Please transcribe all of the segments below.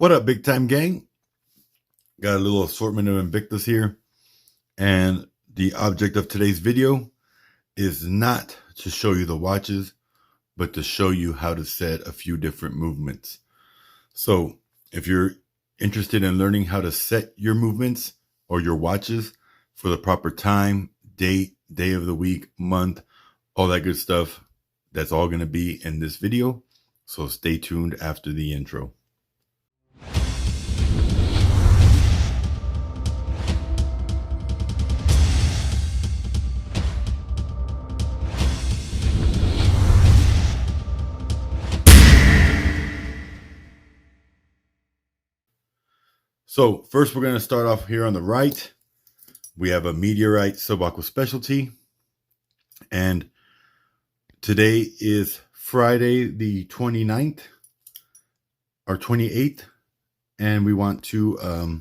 What up, big time gang? Got a little assortment of Invictus here. And the object of today's video is not to show you the watches, but to show you how to set a few different movements. So if you're interested in learning how to set your movements or your watches for the proper time, date, day of the week, month, all that good stuff, that's all going to be in this video. So stay tuned after the intro. So first, we're going to start off here on the right. We have a meteorite subaqueous specialty. And today is Friday the 29th or 28th. And we want to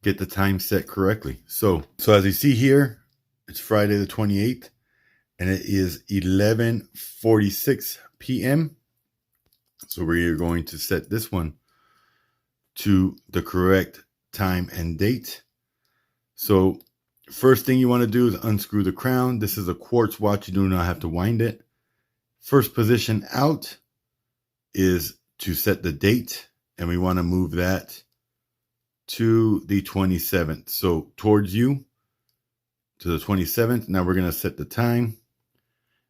get the time set correctly. So as you see here, it's Friday the 28th. And it is 11:46 p.m. So we're going to set this one to the correct time and date. So first thing you want to do is unscrew the crown. This is a quartz watch. You do not have to wind it. First position out is to set the date, and we want to move that to the 27th. So towards you to the 27th. Now we're going to set the time,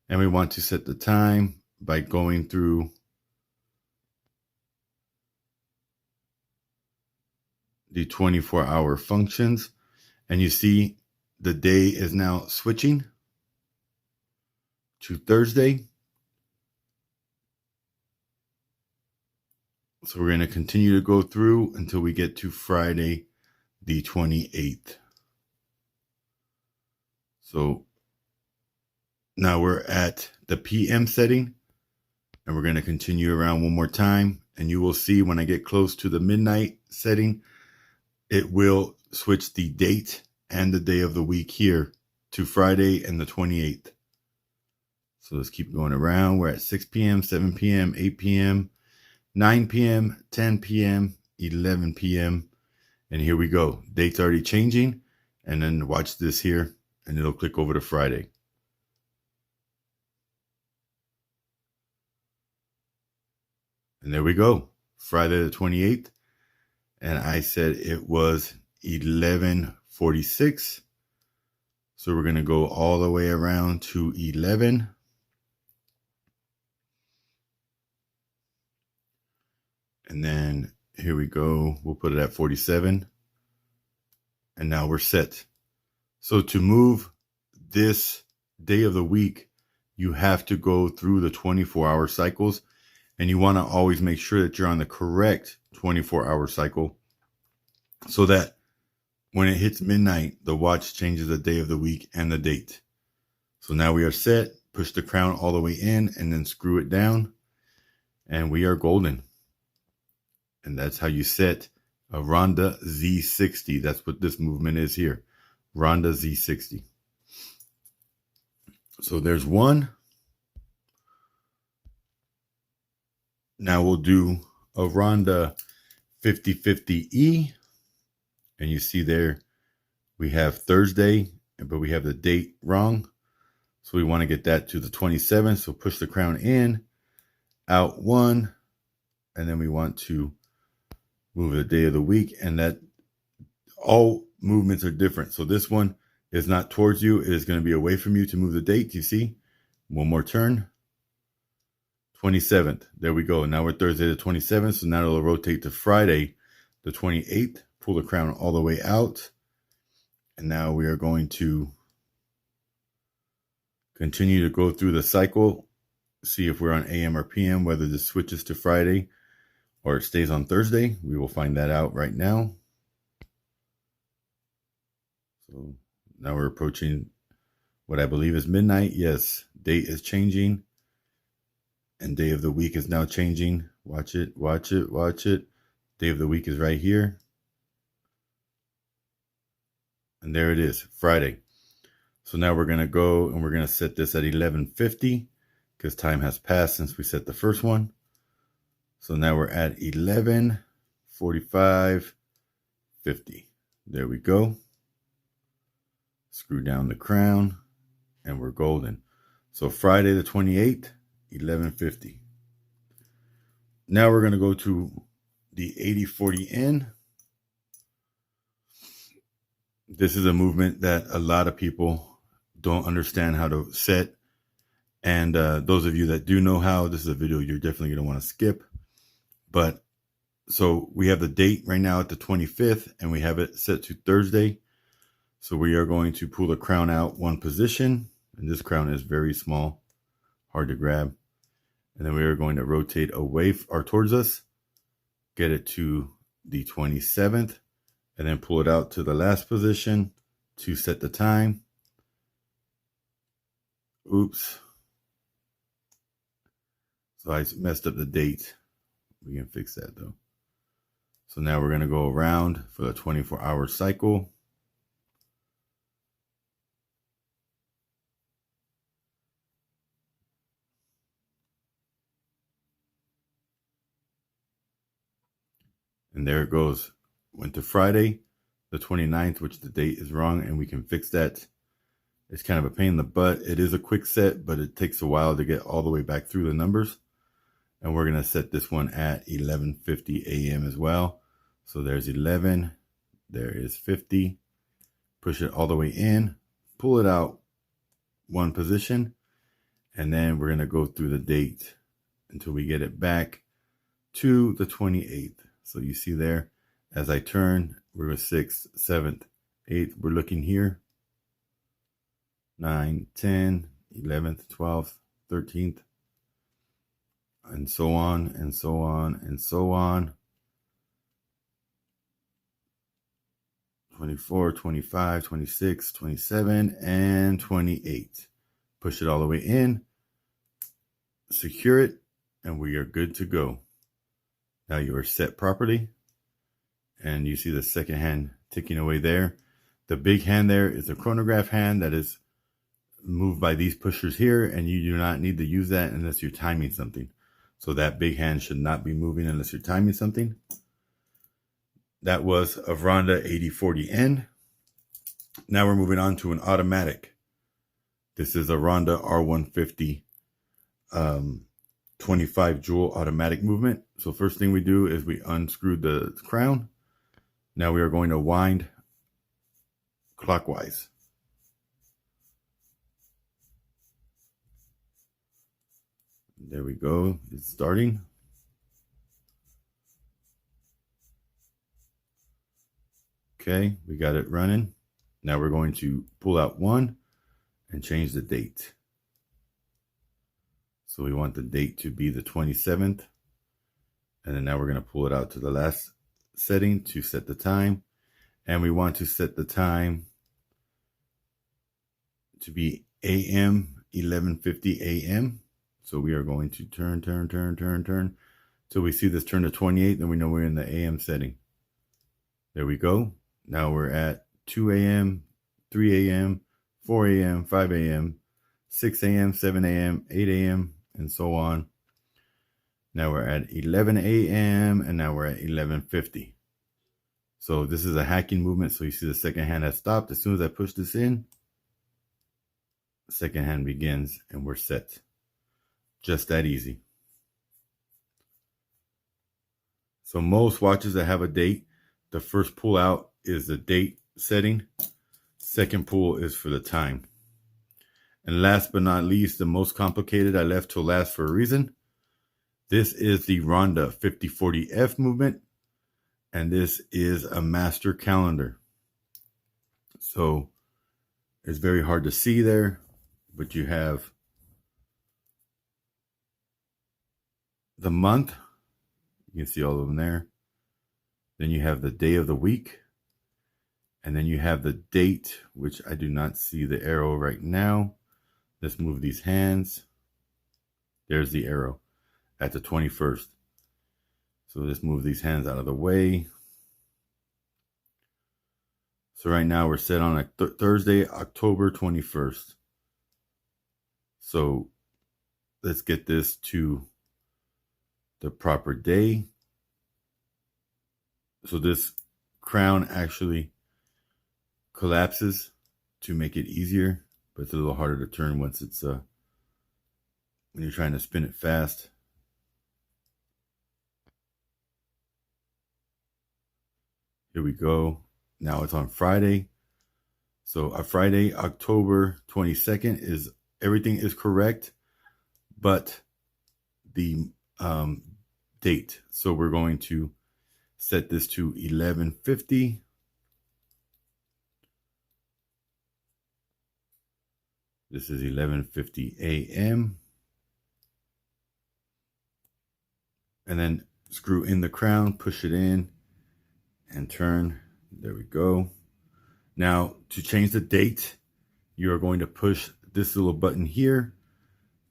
and we want to set the time by going through the 24-hour functions, and you see the day is now switching to Thursday. So we're going to continue to go through until we get to Friday the 28th. So now we're at the PM setting, and we're going to continue around one more time, and you will see when I get close to the midnight setting, it will switch the date and the day of the week here to Friday and the 28th. So let's keep going around. We're at 6 p.m., 7 p.m., 8 p.m., 9 p.m., 10 p.m., 11 p.m. And here we go. Date's already changing. And then watch this here, and it'll click over to Friday. And there we go. Friday the 28th. And I said it was 11:46. So we're going to go all the way around to 11. And then here we go. We'll put it at 47. And now we're set. So to move this day of the week, you have to go through the 24-hour cycles. And you want to always make sure that you're on the correct 24-hour cycle so that when it hits midnight, the watch changes the day of the week and the date. So now we are set. Push the crown all the way in and then screw it down. And we are golden. And that's how you set a Ronda Z60. That's what this movement is here. Ronda Z60. So there's one. Now we'll do a Ronda 50/50E. And you see there, we have Thursday, but we have the date wrong. So we want to get that to the 27th. So push the crown in, out one, and then we want to move the day of the week. And that all movements are different. So this one is not towards you. It is going to be away from you to move the date. You see? One more turn. 27th. There we go. Now we're Thursday the 27th. So now it'll rotate to Friday the 28th. Pull the crown all the way out. And now we are going to continue to go through the cycle. See if we're on AM or PM, whether this switches to Friday or it stays on Thursday. We will find that out right now. So now we're approaching what I believe is midnight. Yes, date is changing. And day of the week is now changing. Watch it, watch it, watch it. Day of the week is right here. And there it is, Friday. So now we're going to go and we're going to set this at 11:50 because time has passed since we set the first one. So now we're at 11:46 45, 50. There we go. Screw down the crown and we're golden. So Friday the 28th, 1150. Now we're going to go to the 80-40N. This is a movement that a lot of people don't understand how to set. And those of you that do know how, this is a video you're definitely going to want to skip. But so we have the date right now at the 25th, and we have it set to Thursday. So we are going to pull the crown out one position. And this crown is very small, hard to grab. And then we are going to rotate away or towards us, get it to the 27th, and then pull it out to the last position to set the time. Oops. So I messed up the date. We can fix that though. So now we're going to go around for the 24-hour cycle. And there it goes. Went to Friday, the 29th, which the date is wrong, and we can fix that. It's kind of a pain in the butt. It is a quick set, but it takes a while to get all the way back through the numbers. And we're going to set this one at 11:50 a.m. as well. So there's 11. There is 50. Push it all the way in. Pull it out one position. And then we're going to go through the date until we get it back to the 28th. So you see there, as I turn, we're 6th, 7th, 8th. We're looking here. 9, 10, 11th, 12th, 13th. And so on, and so on, and so on. 24, 25, 26, 27, and 28. Push it all the way in. Secure it, and we are good to go. Now you are set properly. And you see the second hand ticking away there. The big hand there is a chronograph hand that is moved by these pushers here, and you do not need to use that unless you're timing something. So that big hand should not be moving unless you're timing something. That was a Ronda 80-40N. Now we're moving on to an automatic. This is a Ronda R150 25 jewel automatic movement. So first thing we do is we unscrew the crown. Now we are going to wind clockwise. There we go. It's starting. Okay, we got it running. Now we're going to pull out one and change the date. So we want the date to be the 27th. And then now we're going to pull it out to the last setting to set the time. And we want to set the time to be AM, 11:50 AM. So we are going to turn till we see this turn to 28. Then we know we're in the AM setting. There we go. Now we're at 2 a.m., 3 a.m., 4 a.m., 5 a.m., 6 a.m., 7 a.m., 8 a.m., and so on. Now we're at 11 a.m. and now we're at 11:50. So this is a hacking movement. So you see the second hand has stopped. As soon as I push this in, the second hand begins and we're set. Just that easy. So most watches that have a date, the first pull out is the date setting. Second pull is for the time. And last but not least, the most complicated, I left till last for a reason. This is the Ronda 50-40F movement. And this is a master calendar. So it's very hard to see there, but you have the month. You can see all of them there. Then you have the day of the week. And then you have the date, which I do not see the arrow right now. Let's move these hands. There's the arrow at the 21st. So let's move these hands out of the way. So right now we're set on a Thursday, October 21st. So let's get this to the proper day. So this crown actually collapses to make it easier, but it's a little harder to turn once it's when you're trying to spin it fast. Here we go. Now it's on Friday. So Friday, October 22nd is everything is correct, but the date. So we're going to set this to 11:50. This is 11:50 a.m. And then screw in the crown, push it in, and turn. There we go. Now, to change the date, you are going to push this little button here.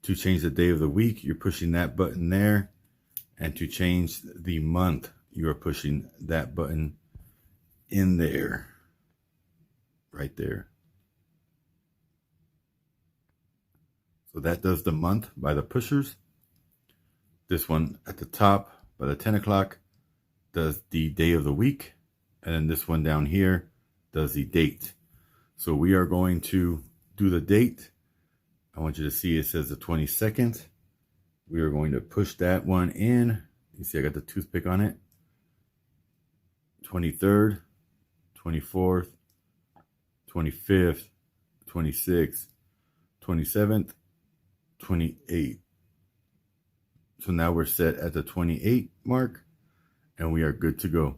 To change the day of the week, you're pushing that button there. And to change the month, you are pushing that button in there. Right there. So that does the month by the pushers. This one at the top by the 10 o'clock does the day of the week. And then this one down here does the date. So we are going to do the date. I want you to see it says the 22nd. We are going to push that one in. You see I got the toothpick on it. 23rd, 24th, 25th, 26th, 27th, 28th. So now we're set at the 28 mark and we are good to go.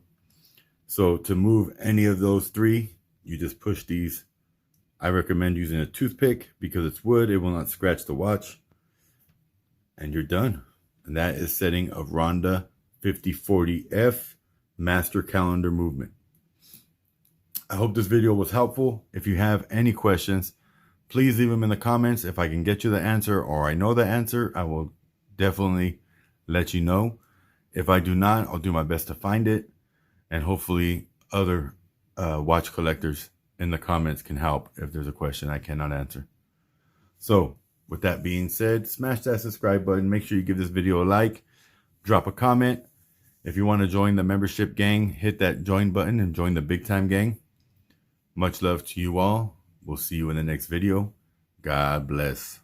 So to move any of those three, you just push these. I recommend using a toothpick because it's wood. It will not scratch the watch. And you're done. And that is setting of Ronda 5040F Master Calendar Movement. I hope this video was helpful. If you have any questions, please leave them in the comments. If I can get you the answer or I know the answer, I will definitely let you know. If I do not, I'll do my best to find it. And hopefully other watch collectors in the comments can help if there's a question I cannot answer. So with that being said, smash that subscribe button. Make sure you give this video a like. Drop a comment. If you want to join the membership gang, hit that join button and join the Big Time gang. Much love to you all. We'll see you in the next video. God bless.